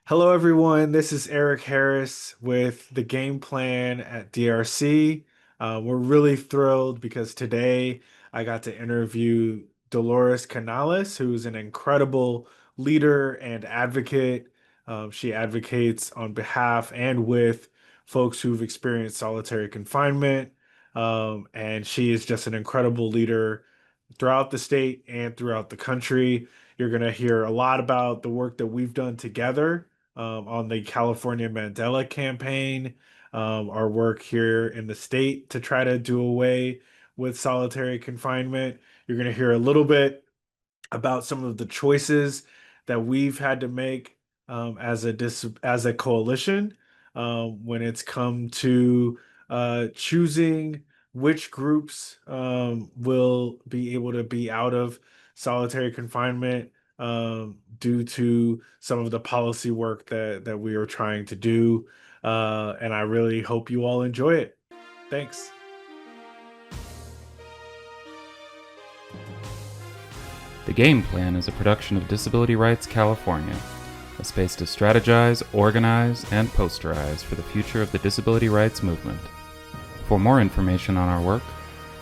Hello, everyone. This is Eric Harris with the game plan at DRC. We're really thrilled because today I got to interview Dolores Canales, who's an incredible leader and advocate. She advocates on behalf and with folks who've experienced solitary confinement. And she is just an incredible leader throughout the state and throughout the country. You're going to hear a lot about the work that we've done together on the California Mandela campaign, our work here in the state to try to do away with solitary confinement. You're going to hear a little bit about some of the choices that we've had to make as a coalition when it's come to choosing which groups will be able to be out of solitary confinement due to some of the policy work that we are trying to do. And I really hope you all enjoy it. Thanks. The Game Plan is a production of Disability Rights California, a space to strategize, organize, and posterize for the future of the disability rights movement. For more information on our work,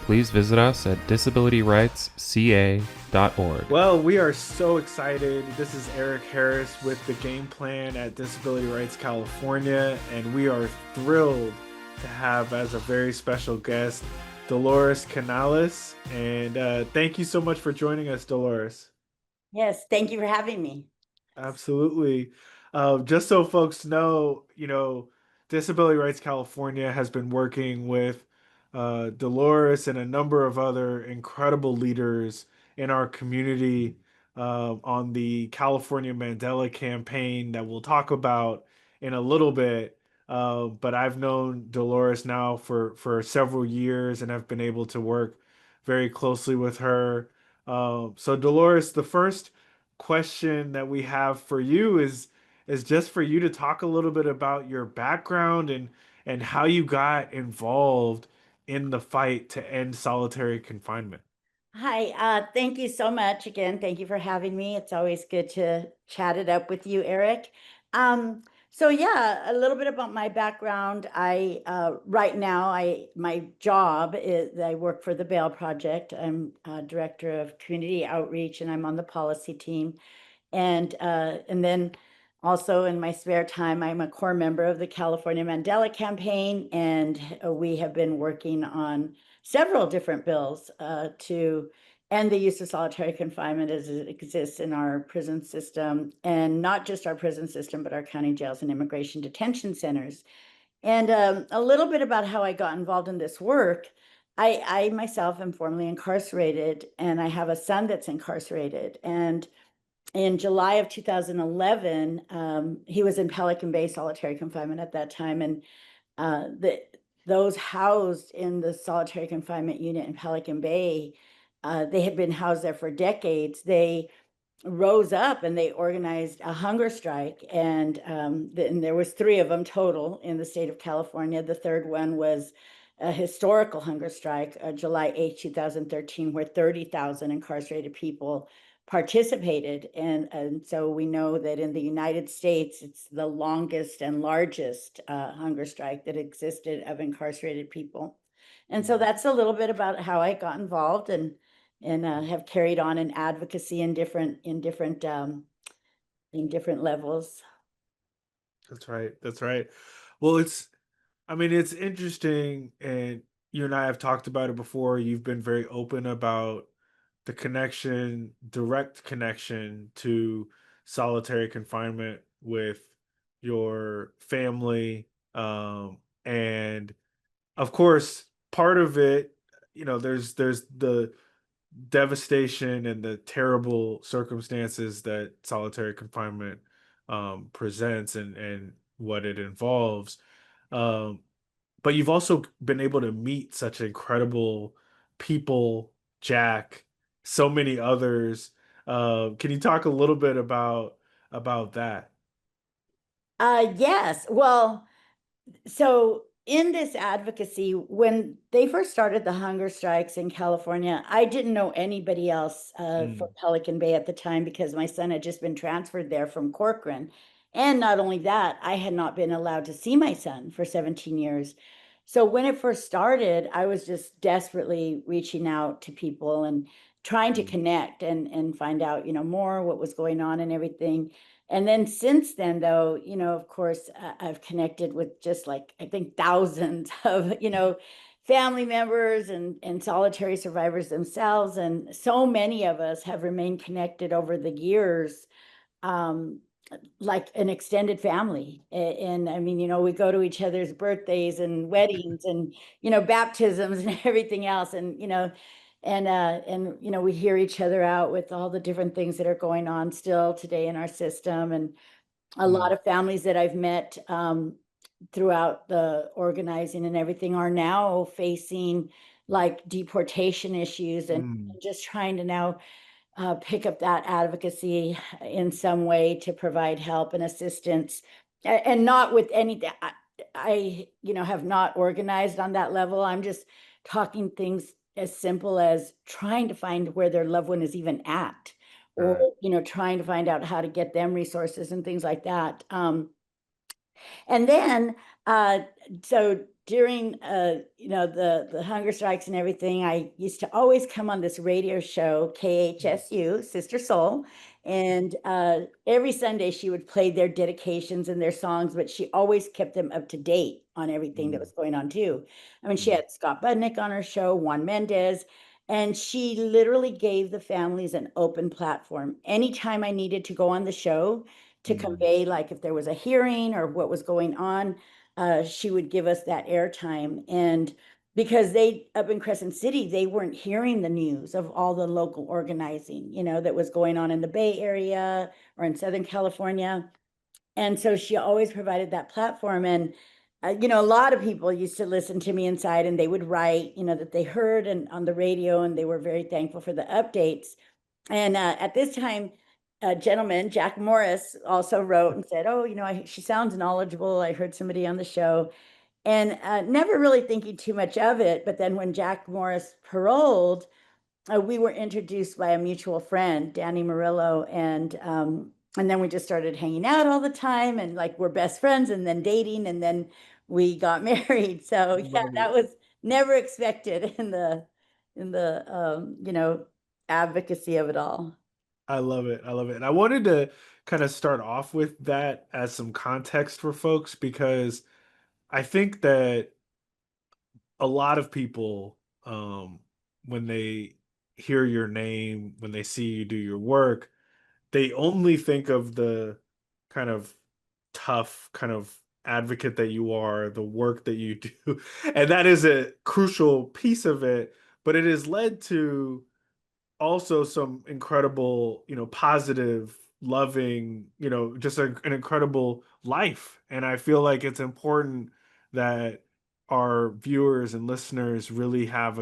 please visit us at disabilityrightsca.org. Well, we are so excited. This is Eric Harris with the Game Plan at Disability Rights California, and we are thrilled to have as a very special guest Dolores Canales. And thank you so much for joining us, Dolores. Yes, thank you for having me. Absolutely. Just so folks know, Disability Rights California has been working with Dolores and a number of other incredible leaders in our community on the California Mandela campaign that we'll talk about in a little bit. But I've known Dolores now for several years and have been able to work very closely with her. So Dolores, the first question that we have for you is just for you to talk a little bit about your background and how you got involved in the fight to end solitary confinement. Hi, thank you so much again. Thank you for having me. It's always good to chat it up with you, Eric. So yeah, a little bit about my background. Right now, my job is I work for the Bail Project. I'm director of community outreach, and I'm on the policy team. And then also in my spare time, I'm a core member of the California Mandela campaign, and we have been working on several different bills to end the use of solitary confinement as it exists in our prison system, and not just our prison system, but our county jails and immigration detention centers. And a little bit about how I got involved in this work. I myself am formerly incarcerated, and I have a son that's incarcerated. And in July of 2011, he was in Pelican Bay solitary confinement at that time, and those housed in the solitary confinement unit in Pelican Bay, they had been housed there for decades. They rose up and they organized a hunger strike, and there was three of them total in the state of California. The third one was a historical hunger strike, July 8, 2013, where 30,000 incarcerated people participated. And so we know that in the United States, it's the longest and largest hunger strike that existed of incarcerated people. And so that's a little bit about how I got involved and have carried on in advocacy in different levels. That's right. That's right. Well, it's interesting, and you and I have talked about it before. You've been very open about the connection, direct connection to solitary confinement with your family. And of course, part of it, there's the devastation and the terrible circumstances that solitary confinement presents and what it involves. Um, but you've also been able to meet such incredible people, Jack, so many others. Can you talk a little bit about that? Yes. Well, so in this advocacy, when they first started the hunger strikes in California, I didn't know anybody else Mm, from Pelican Bay at the time because my son had just been transferred there from Corcoran. And not only that, I had not been allowed to see my son for 17 years. So when it first started, I was just desperately reaching out to people and trying to Mm. connect and find out, more what was going on and everything. And then since then, though, of course, I've connected with just like, I think thousands of, family members and solitary survivors themselves. And so many of us have remained connected over the years, um, like an extended family. And I mean, we go to each other's birthdays and weddings and, baptisms and everything else. And, we hear each other out with all the different things that are going on still today in our system. And a lot Mm. of families that I've met, throughout the organizing and everything are now facing like deportation issues and Mm. just trying to now pick up that advocacy in some way to provide help and assistance, and not with anything. Have not organized on that level. I'm just talking things as simple as trying to find where their loved one is even at, or Right. trying to find out how to get them resources and things like that. And then, uh, so during, the hunger strikes and everything, I used to always come on this radio show, KHSU, Sister Soul. And every Sunday she would play their dedications and their songs, but she always kept them up to date on everything that Mm. was going on too. I mean, she Mm. had Scott Budnick on her show, Juan Mendez, and she literally gave the families an open platform. Anytime I needed to go on the show, to Mm. convey, like if there was a hearing or what was going on, she would give us that airtime. And because they up in Crescent City, they weren't hearing the news of all the local organizing, that was going on in the Bay Area or in Southern California. And so she always provided that platform. And a lot of people used to listen to me inside, and they would write, that they heard and on the radio, and they were very thankful for the updates. And at this time, a gentleman, Jack Morris, also wrote and said, "Oh, she sounds knowledgeable. I heard somebody on the show," and never really thinking too much of it. But then when Jack Morris paroled, we were introduced by a mutual friend, Danny Murillo, and then we just started hanging out all the time, and like we're best friends, and then dating, and then we got married. So yeah, Love that it. was never expected in the advocacy of it all. I love it. I love it. And I wanted to kind of start off with that as some context for folks because I think that a lot of people, when they hear your name, when they see you do your work, they only think of the kind of tough kind of advocate that you are, the work that you do. And that is a crucial piece of it, but it has led to also some incredible, positive, loving, just an incredible life. And I feel like it's important that our viewers and listeners really have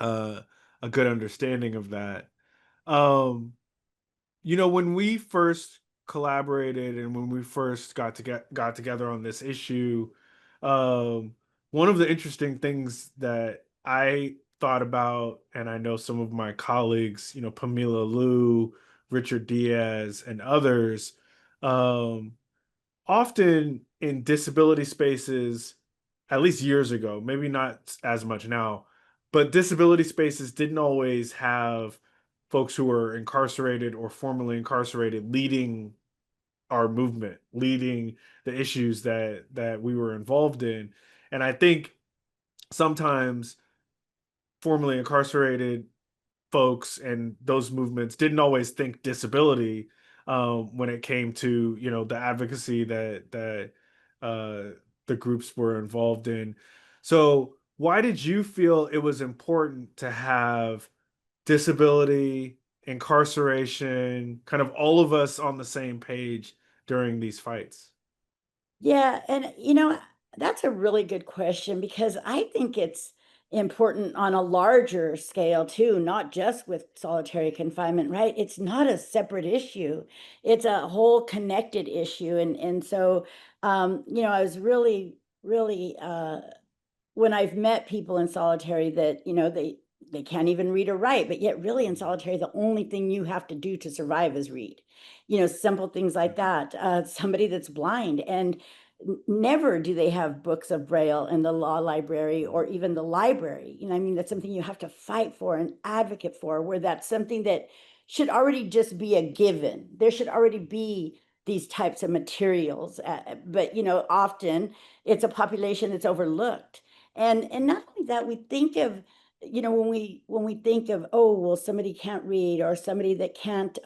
uh a good understanding of that. Um when we first collaborated and when we first got together on this issue, um, one of the interesting things that I thought about, and I know some of my colleagues, Pamela Liu, Richard Diaz, and others, um, often in disability spaces, at least years ago, maybe not as much now, but disability spaces didn't always have folks who were incarcerated or formerly incarcerated leading our movement, leading the issues that we were involved in. And I think sometimes formerly incarcerated folks and those movements didn't always think disability when it came to the advocacy that the groups were involved in. So why did you feel it was important to have disability, incarceration, kind of all of us on the same page during these fights? Yeah, and that's a really good question because I think it's important on a larger scale too, not just with solitary confinement, right? It's not a separate issue. It's a whole connected issue. And so I was really when I've met people in solitary that, they can't even read or write, but yet really in solitary, the only thing you have to do to survive is read. simple things like that. Somebody that's blind, and never do they have books of Braille in the law library or even the library. I mean, that's something you have to fight for and advocate for, where that's something that should already just be a given. There should already be these types of materials, but often it's a population that's overlooked. And not only that, we think of, when we think of, oh, well, somebody can't read, or somebody that can't,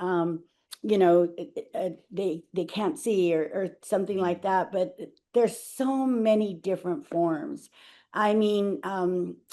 they can't see, or something like that, but there's so many different forms. I mean,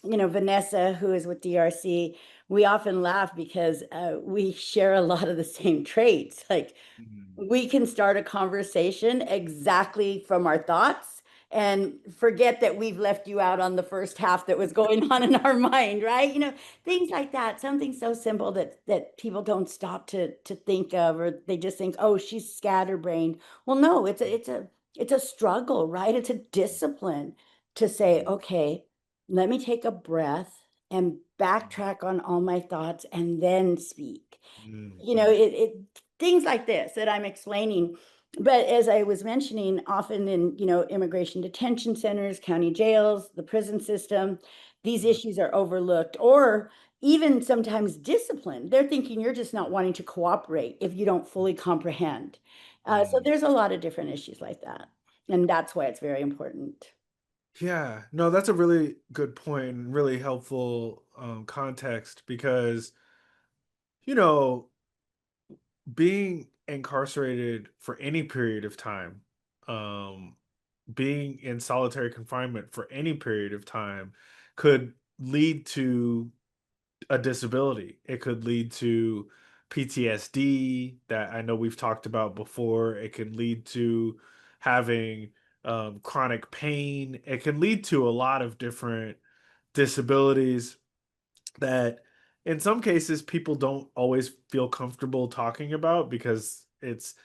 Vanessa, who is with DRC, we often laugh because we share a lot of the same traits. Like, Mhm. we can start a conversation exactly from our thoughts and forget that we've left you out on the first half that was going on in our mind, right? Things like that. Something so simple that people don't stop to think of, or they just think, oh, she's scatterbrained. Well, no, it's a struggle, right? It's a discipline to say, okay, let me take a breath and backtrack on all my thoughts and then speak. Mhm. Things like this that I'm explaining. But as I was mentioning, often in, immigration detention centers, county jails, the prison system, these issues are overlooked, or even sometimes disciplined. They're thinking you're just not wanting to cooperate if you don't fully comprehend. So Mhm. there's a lot of different issues like that. And that's why it's very important. Yeah, no, that's a really good point and really helpful context because, you know, being incarcerated for any period of time, um, being in solitary confinement for any period of time could lead to a disability. It could lead to PTSD that I know we've talked about before. It can lead to having chronic pain. It can lead to a lot of different disabilities that in some cases people don't always feel comfortable talking about because it's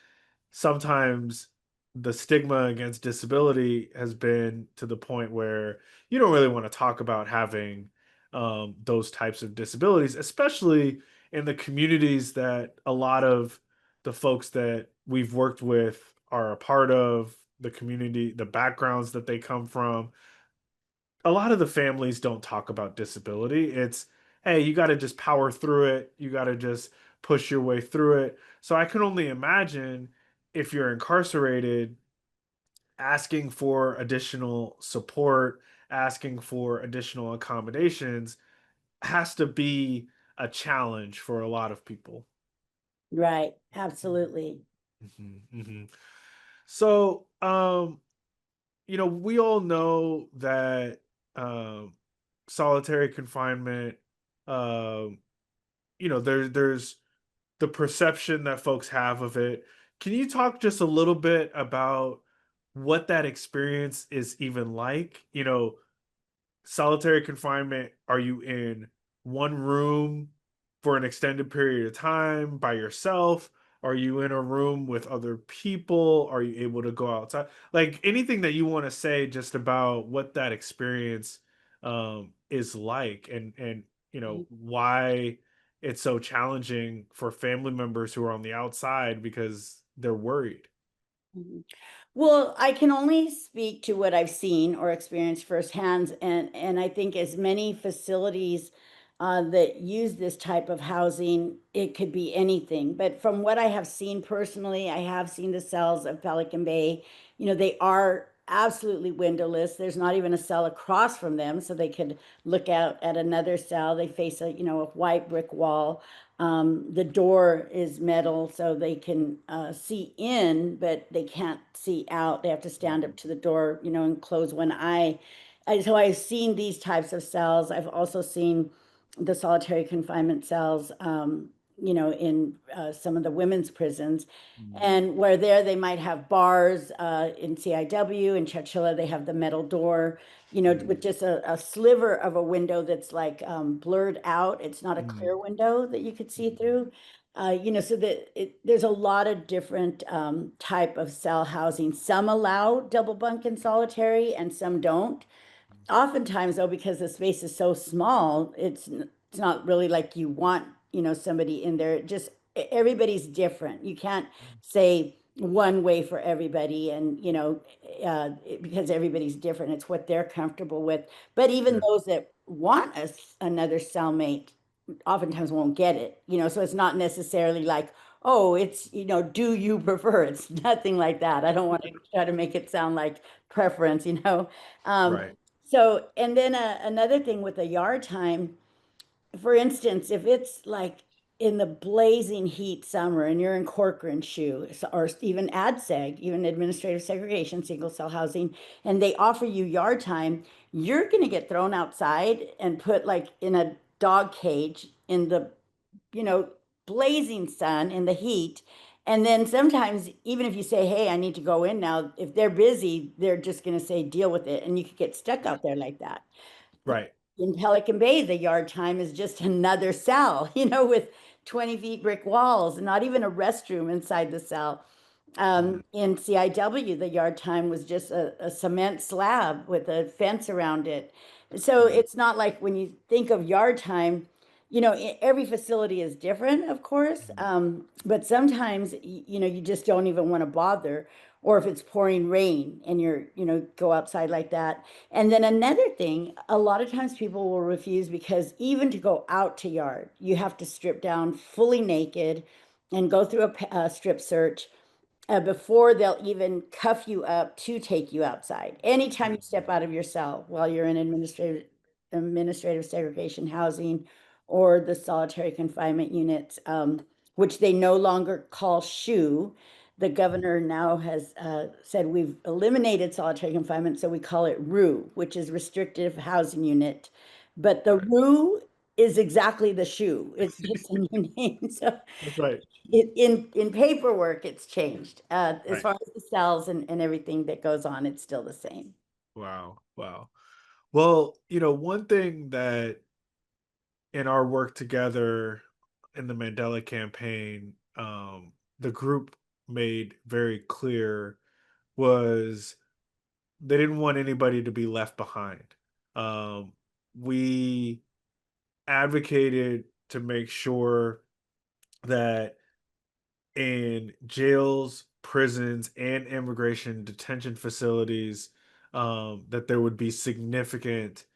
sometimes the stigma against disability has been to the point where you don't really want to talk about having those types of disabilities, especially in the communities that a lot of the folks that we've worked with are a part of, the community, the backgrounds that they come from. A lot of the families don't talk about disability. It's, hey, you got to just power through it. You got to just push your way through it. So I can only imagine if you're incarcerated, asking for additional support, asking for additional accommodations has to be a challenge for a lot of people. Right. Absolutely. Mhm, mhm. So, we all know that um, solitary confinement, um, there's the perception that folks have of it. Can you talk just a little bit about what that experience is even like? Solitary confinement, are you in one room for an extended period of time by yourself? Are you in a room with other people? Are you able to go outside? Like anything that you want to say just about what that experience is like, and why it's so challenging for family members who are on the outside because they're worried. Mhm. Well, I can only speak to what I've seen or experienced firsthand, and I think as many facilities that use this type of housing, it could be anything. But from what I have seen personally, I have seen the cells of Pelican Bay. They are absolutely windowless. There's not even a cell across from them, so they could look out at another cell. They face a white brick wall. The door is metal, so they can see in, but they can't see out. They have to stand up to the door, and close one eye. So I've seen these types of cells. I've also seen the solitary confinement cells, in some of the women's prisons. Mm, And where there they might have bars in CIW. In Churchilla, they have the metal door, with mm, just a sliver of a window that's like blurred out. It's not a mm, clear window that you could see mm, through. So that there's a lot of different type of cell housing. Some allow double bunk and solitary, and some don't. Oftentimes, though, because the space is so small, it's not really like you want, somebody in there. everybody's different. You can't say one way for everybody, and because everybody's different, it's what they're comfortable with. But even Yeah. those that want another cellmate oftentimes won't get it, so it's not necessarily like, oh, it's, do you prefer? It's nothing like that. I don't want to try to make it sound like preference. Um, Right. so, and then another thing with the yard time, for instance, if it's like in the blazing heat summer and you're in Corcoran Shoe or even ADSEG, even administrative segregation, single cell housing, and they offer you yard time, you're going to get thrown outside and put like in a dog cage in the, you know, blazing sun in the heat. And then sometimes, even if you say, hey, I need to go in now, if they're busy, they're just going to say, deal with it. And you could get stuck out there like that. Right. In Pelican Bay, the yard time is just another cell, with 20 feet brick walls and not even a restroom inside the cell. Mhm. In CIW, the yard time was just a cement slab with a fence around it. So Mhm. it's not like when you think of yard time, every facility is different, of course. Mhm. But sometimes, you just don't even want to bother. Or if it's pouring rain and go outside like that. And then another thing, a lot of times people will refuse because even to go out to yard, you have to strip down fully naked and go through a strip search before they'll even cuff you up to take you outside. Anytime you step out of your cell while you're in administrative segregation housing or the solitary confinement units, which they no longer call SHU. The governor now has said we've eliminated solitary confinement, so we call it RU, which is restrictive housing unit. But the Right. RU is exactly the SHU. It's just a new name. So That's right. in paperwork, it's changed. As Right. far as the cells and everything that goes on, it's still the same. Wow. Wow. Well, one thing that in our work together in the Mandela campaign, the group made very clear was they didn't want anybody to be left behind. We advocated to make sure that in jails, prisons, and immigration detention facilities, that there would be significant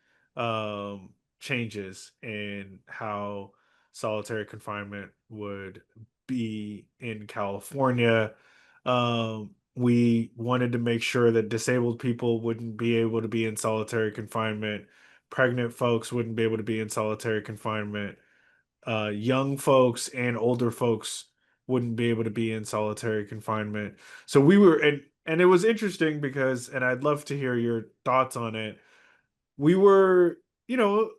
changes in how solitary confinement would be in California. We wanted to make sure that disabled people wouldn't be able to be in solitary confinement, pregnant folks wouldn't be able to be in solitary confinement, young folks and older folks wouldn't be able to be in solitary confinement. So we were, and it was interesting because, and I'd love to hear your thoughts on it. We were, you know,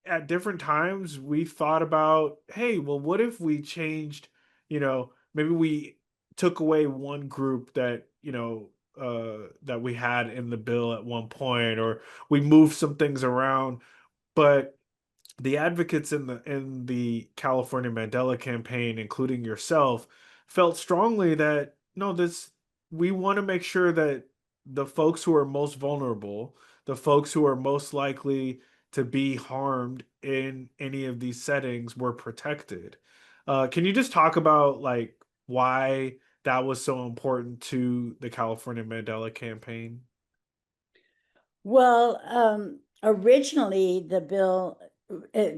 at different times we thought about, hey, well, what if we changed, maybe we took away one group that, that we had in the bill at one point, or we moved some things around. But the advocates in the California Mandela campaign, including yourself, felt strongly that no, this we want to make sure that the folks who are most vulnerable, the folks who are most likely to be harmed in any of these settings, were protected. Can you just talk about like why that was so important to the California Mandela campaign? Well, originally the bill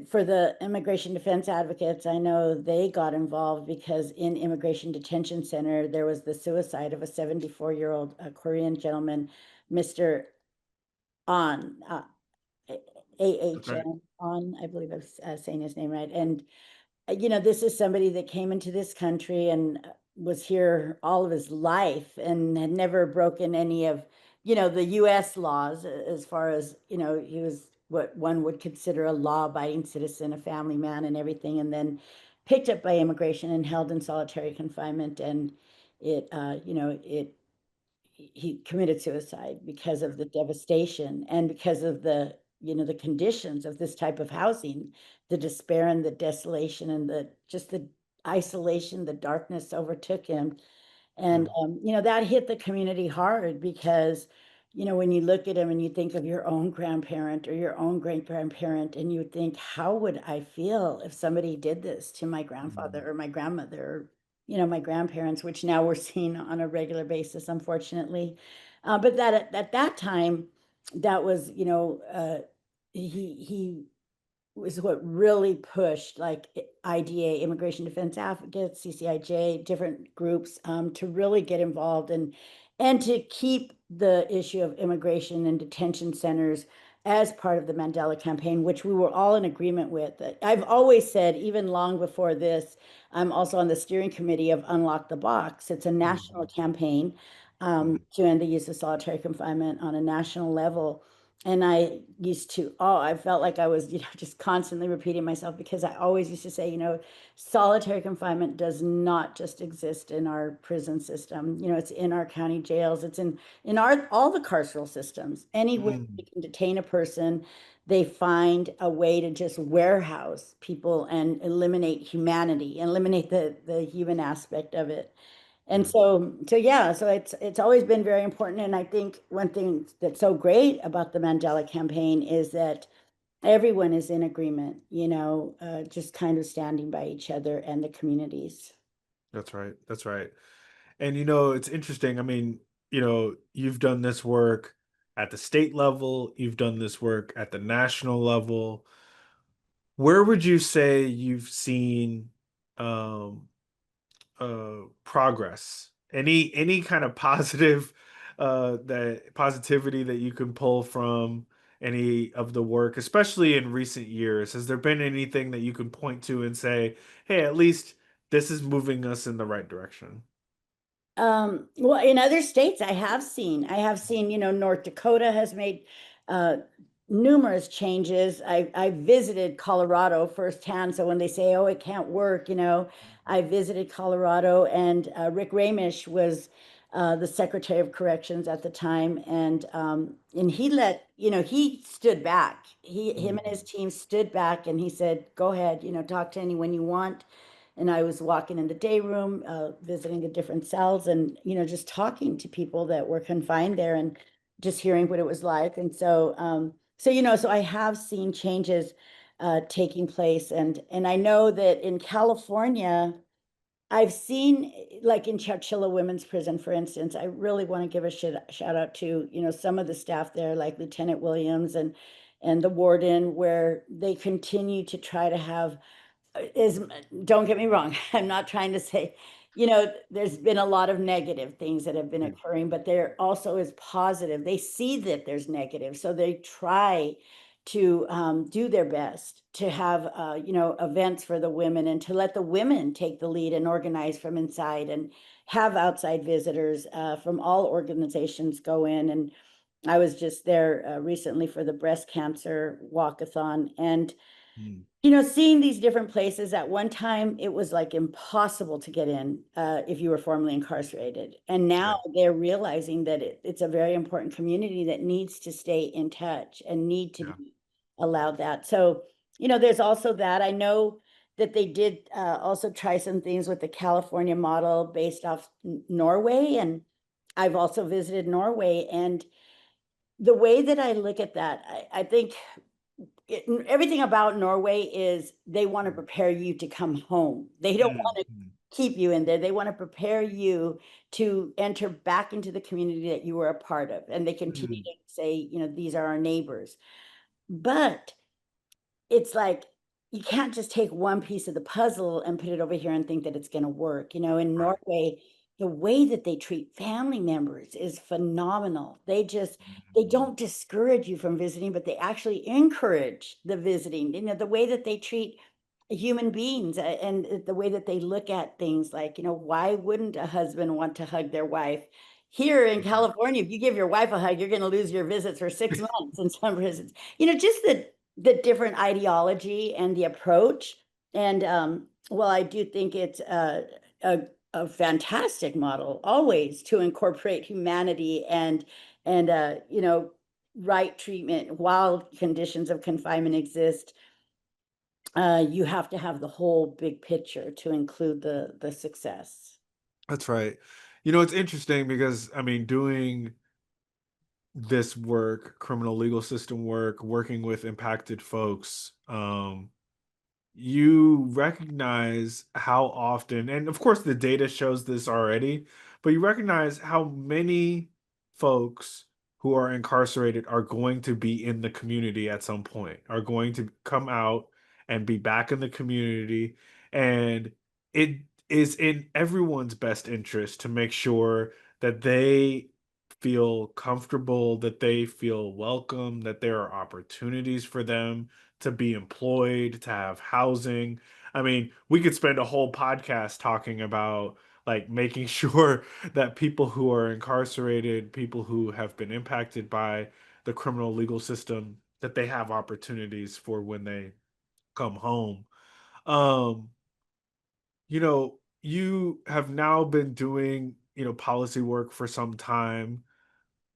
for the immigration defense advocates, I know they got involved because in immigration detention center there was the suicide of a 74-year-old Korean gentleman, Mr. An, Okay. AHN, An, I believe I'm saying his name right. And this is somebody that came into this country and was here all of his life and had never broken any of, the US laws as far as, he was what one would consider a law-abiding citizen, a family man and everything, and then picked up by immigration and held in solitary confinement. And it he committed suicide because of the devastation and because of the conditions of this type of housing, the despair and the desolation and the isolation, the darkness overtook him. And Mm, that hit the community hard because when you look at them and you think of your own grandparent or your own great grandparent, and you think, how would I feel if somebody did this to my grandfather or my grandmother, or, my grandparents, which now we're seeing on a regular basis, unfortunately. But that at that time, that was, he was what really pushed like IDA, Immigration Defense Advocates, CCIJ, different groups to really get involved and to keep the issue of immigration and detention centers as part of the Mandela campaign, which we were all in agreement with. I've always said, even long before this, I'm also on the steering committee of Unlock the Box. It's a national campaign to end the use of solitary confinement on a national level. And I used to, I felt like I was, just constantly repeating myself, because I always used to say, solitary confinement does not just exist in our prison system. It's in our county jails. It's in all the carceral systems. Anywhere Mm, we can detain a person, they find a way to just warehouse people and eliminate humanity, eliminate the human aspect of it. And mm, so yeah, so it's always been very important. And I think one thing that's so great about the Mandela campaign is that everyone is in agreement, just kind of standing by each other and the communities. that's right. That's right. And it's interesting. I mean, you've done this work at the state level, you've done this work at the national level. Where would you say you've seen um progress? Any kind of positive that positivity that you can pull from any of the work, especially in recent years? Has there been anything that you can point to and say, hey, at least this is moving us in the right direction? Well, in other states, I have seen, North Dakota has made uh, numerous changes. I visited Colorado firsthand. So when they say, oh, it can't work, I visited Colorado, and Rick Ramish was the Secretary of Corrections at the time. And he stood back. Him and his team stood back, and he said, go ahead, talk to anyone you want. And I was walking in the day room, visiting the different cells, and just talking to people that were confined there, and just hearing what it was like. And so I have seen changes taking place, and I know that in California, I've seen, like in Chowchilla Women's Prison, for instance. I really want to give a shout out to some of the staff there, like Lieutenant Williams and the warden, where they continue to try to have is don't get me wrong. I'm not trying to say, there's been a lot of negative things that have been Mm, occurring, but there also is positive. They see that there's negative, so they try to do their best to have, events for the women, and to let the women take the lead and organize from inside, and have outside visitors from all organizations go in. And I was just there recently for the breast cancer walkathon, and mm, seeing these different places. At one time, it was like impossible to get in if you were formerly incarcerated. And yeah, now they're realizing that it's a very important community that needs to stay in touch and need to yeah. be allowed that. So, there's also that. I know that they did also try some things with the California model based off Norway. And I've also visited Norway. And the way that I look at that, I think everything about Norway is they want to prepare you to come home. They don't Mm, want to mm, keep you in there. They want to prepare you to enter back into the community that you were a part of. And they continue mm, to say, these are our neighbors. But it's like you can't just take one piece of the puzzle and put it over here and think that it's going to work. In right. Norway, the way that they treat family members is phenomenal. They Mm, don't discourage you from visiting, but they actually encourage the visiting. The way that they treat human beings, and the way that they look at things, like, why wouldn't a husband want to hug their wife? Here in mm. California, if you give your wife a hug, you're going to lose your visits for 6 months in some prisons. Just the different ideology and the approach. And well, I do think it's a fantastic model always to incorporate humanity and right treatment while conditions of confinement exist. You have to have the whole big picture to include the success. That's right. It's interesting because I mean, doing this work, criminal legal system work, working with impacted folks, you recognize how often, and of course the data shows this already, but you recognize how many folks who are incarcerated are going to be in the community at some point, are going to come out and be back in the community. And it is in everyone's best interest to make sure that they feel comfortable, that they feel welcome, that there are opportunities for them to be employed, to have housing. I mean, we could spend a whole podcast talking about like making sure that people who are incarcerated, people who have been impacted by the criminal legal system, that they have opportunities for when they come home. Um, you have now been doing, policy work for some time.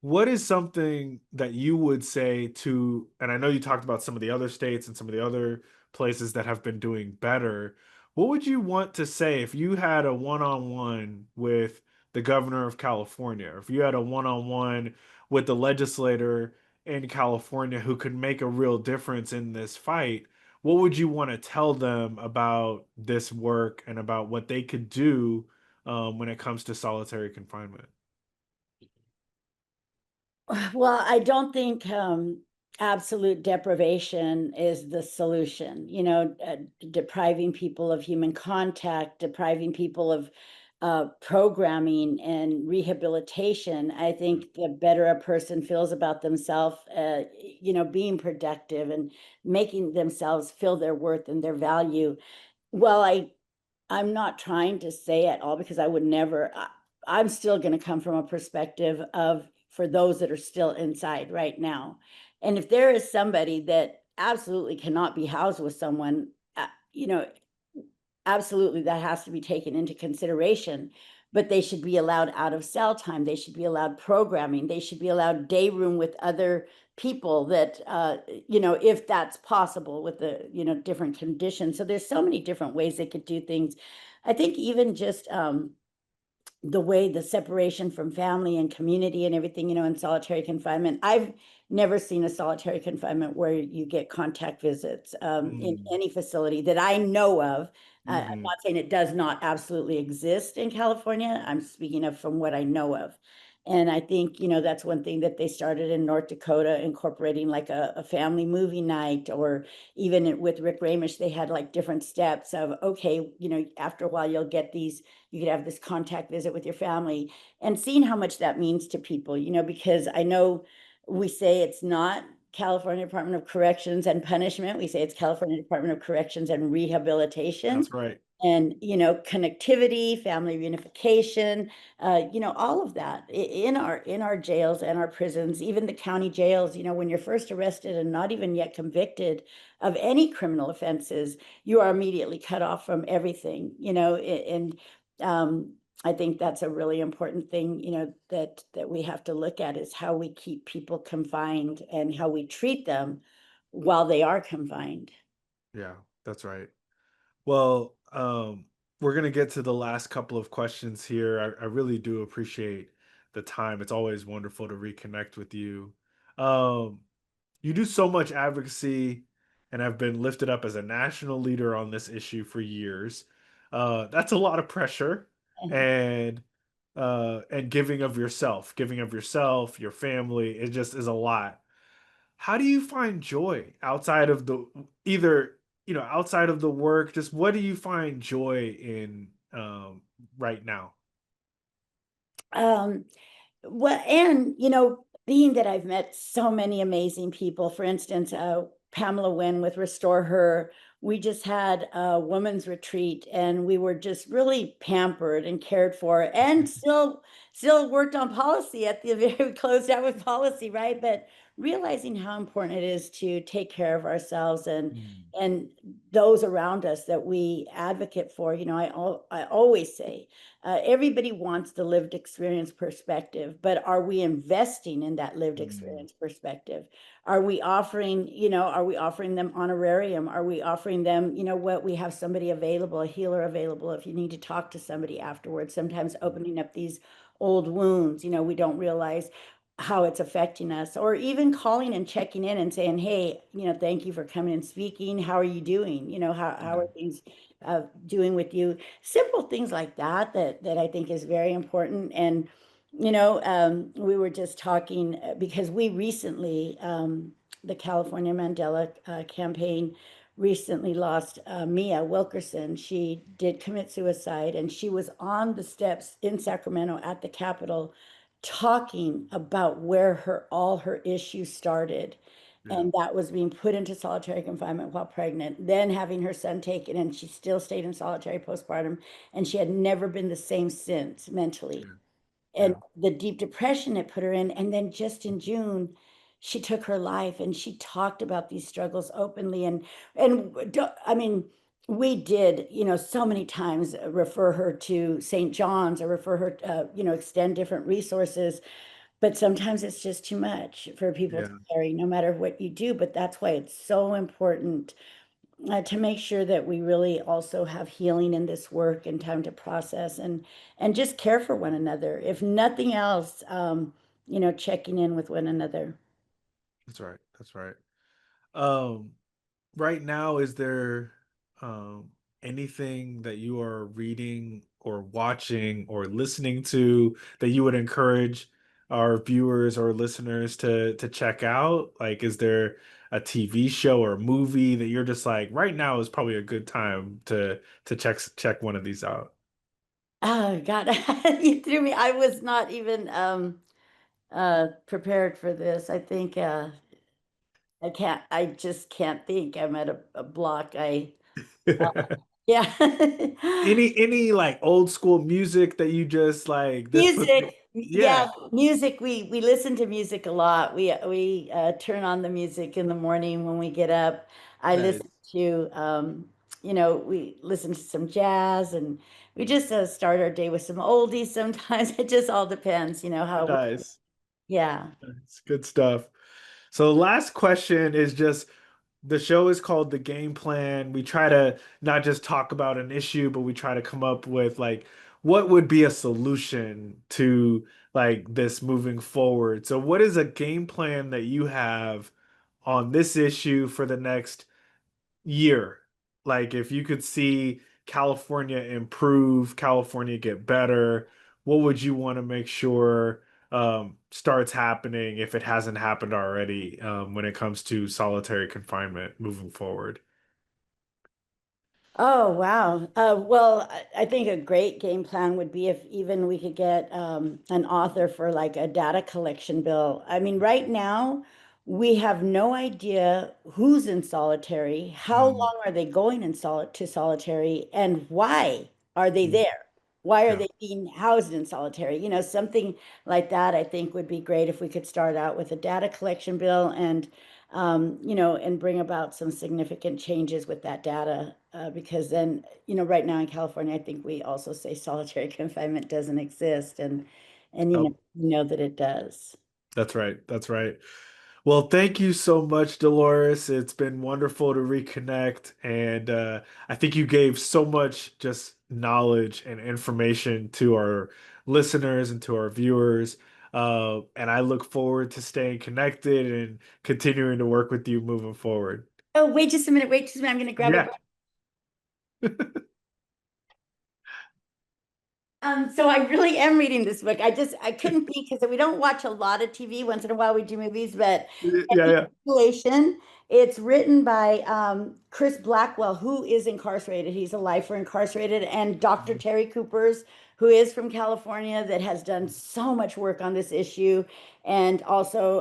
What is something that you would say to, and I know you talked about some of the other states and some of the other places that have been doing better. What would you want to say if you had a one-on-one with the governor of California, if you had a one-on-one with the legislator in California who could make a real difference in this fight? What would you want to tell them about this work and about what they could do when it comes to solitary confinement? Well, I don't think absolute deprivation is the solution. Depriving people of human contact, depriving people of programming and rehabilitation. I think the better a person feels about themselves, being productive and making themselves feel their worth and their value. Well, I'm not trying to say at all because I would never. I'm still going to come from a perspective of for those that are still inside right now. And if there is somebody that absolutely cannot be housed with someone, you know, absolutely that has to be taken into consideration. But they should be allowed out of cell time. They should be allowed programming. They should be allowed day room with other people that if that's possible with the different conditions. So there's so many different ways they could do things. I think even just the way the separation from family and community and everything, in solitary confinement. I've never seen a solitary confinement where you get contact visits in Mm, any facility that I know of. I'm mhm. not saying it does not absolutely exist in California. I'm speaking of from what I know of. And I think, that's one thing that they started in North Dakota, incorporating like a family movie night, or even with Rick Ramish, they had like different steps of, okay, after a while you'll get these, you could have this contact visit with your family, and seeing how much that means to people, because I know we say it's not California Department of Corrections and Punishment. We say it's California Department of Corrections and Rehabilitation. That's right. And connectivity, family reunification, all of that in our jails and our prisons, even the county jails. When you're first arrested and not even yet convicted of any criminal offenses, you are immediately cut off from everything. And I think that's a really important thing. That we have to look at is how we keep people confined and how we treat them while they are confined. Yeah, that's right. Well, we're gonna get to the last couple of questions here. I really do appreciate the time. It's always wonderful to reconnect with you. Um, you do so much advocacy and have been lifted up as a national leader on this issue for years. That's a lot of pressure and giving of yourself, your family. It just is a lot. How do you find joy outside of the either, outside of the work? Just what do you find joy in right now? Um, Well, and being that I've met so many amazing people, for instance, Pamela Wynn with Restore Her, we just had a women's retreat and we were just really pampered and cared for, and still worked on policy at the very closed out with policy, right? But realizing how important it is to take care of ourselves Mm, and those around us that we advocate for. I always say everybody wants the lived experience perspective, but are we investing in that lived mm, experience perspective? Are we offering them honorarium? Are we offering them, what, we have somebody available, a healer available if you need to talk to somebody afterwards, sometimes mm, opening up these old wounds, we don't realize. how it's affecting us, or even calling and checking in and saying, hey, thank you for coming and speaking. How are you doing? How Yeah. are things doing with you? Simple things like that, that I think is very important. And, we were just talking because we recently, the California Mandela campaign recently lost Mia Wilkerson. She did commit suicide, and she was on the steps in Sacramento at the Capitol talking about where all her issues started. Yeah. And that was being put into solitary confinement while pregnant, then having her son taken, and she still stayed in solitary postpartum, and she had never been the same since mentally. Yeah. And Yeah. the deep depression it put her in. And then just in June, she took her life, and she talked about these struggles openly. I mean, we did, so many times refer her to St. John's, or refer her, extend different resources, but sometimes it's just too much for people to Yeah. carry, no matter what you do. But that's why it's so important to make sure that we really also have healing in this work, and time to process, and just care for one another. If nothing else, checking in with one another. That's right. That's right. Um, right now, is there um anything that you are reading or watching or listening to that you would encourage our viewers or listeners to check out? Like, is there a TV show or a movie that you're just like, right now is probably a good time to check one of these out? Oh God, you threw me. I was not even prepared for this. I think I just can't think. I'm at a block. Uh, yeah. Any like old school music that you just like this puts me, Music, yeah, yeah, music. We listen to music a lot. We turn on the music in the morning when we get up. I listen nice, to we listen to some jazz, and we just start our day with some oldies sometimes. It just all depends, how. nice. Yeah. It's good stuff. So last question is just, the show is called The Game Plan. We try to not just talk about an issue, but we try to come up with like what would be a solution to like this moving forward. So what is a game plan that you have on this issue for the next year? Like if you could see California improve, California get better, what would you want to make sure starts happening if it hasn't happened already when it comes to solitary confinement moving forward? Oh, wow. Well, I think a great game plan would be if even we could get an author for like a data collection bill. I mean, right now, we have no idea who's in solitary, how Mm, long are they going to solitary, and why are they mm, there? Why are yeah. they being housed in solitary? Something like that, I think would be great if we could start out with a data collection bill, and bring about some significant changes with that data. Because then, right now in California, I think we also say solitary confinement doesn't exist, and Oh, we know that it does. that's right. That's right. Well, thank you so much, Dolores. It's been wonderful to reconnect. And I think you gave so much just knowledge and information to our listeners and to our viewers. And I look forward to staying connected and continuing to work with you moving forward. Oh, wait just a minute. Wait just a minute. I'm going to grab a Yeah. book. So I really am reading this book. I couldn't think because we don't watch a lot of TV. Once in a while we do movies, but Yeah. Yeah. Isolation. It's written by Chris Blackwell, who is incarcerated. He's a lifer incarcerated, and Dr. Terry Coopers, who is from California, that has done so much work on this issue, and also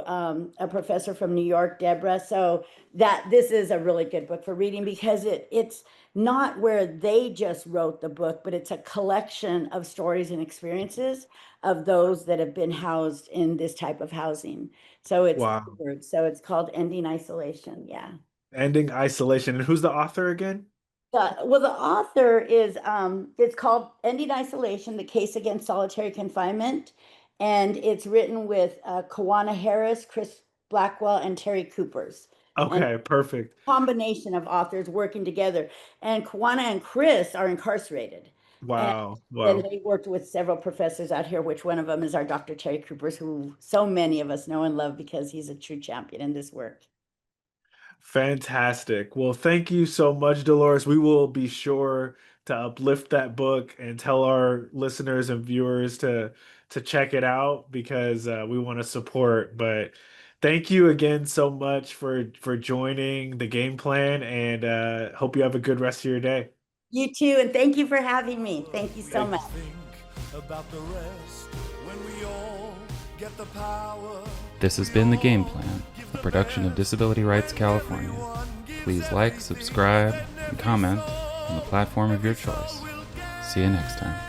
a professor from New York, Deborah. So that this is a really good book for reading because it's not where they just wrote the book, but it's a collection of stories and experiences of those that have been housed in this type of housing. So it's Wow. so it's called Ending Isolation. Yeah. Ending isolation. And who's the author again? Well, the author is it's called Ending Isolation: The Case Against Solitary Confinement, and it's written with Kawana Harris, Chris Blackwell, and Terry Coopers. And Okay, perfect. combination of authors working together. And Kawana and Chris are incarcerated. Wow. Then Wow. they worked with several professors out here, which one of them is our Dr. Terry Coopers, who so many of us know and love because he's a true champion in this work. Fantastic. Well, thank you so much, Dolores. We will be sure to uplift that book and tell our listeners and viewers to check it out because we want to support. But thank you again so much for joining the game plan, and hope you have a good rest of your day. You too, and thank you for having me. Thank you so much. Think about the rest when we all get the power. This has been The Game Plan, a production of Disability Rights California. Please like, subscribe, and comment on the platform of your choice. See you next time.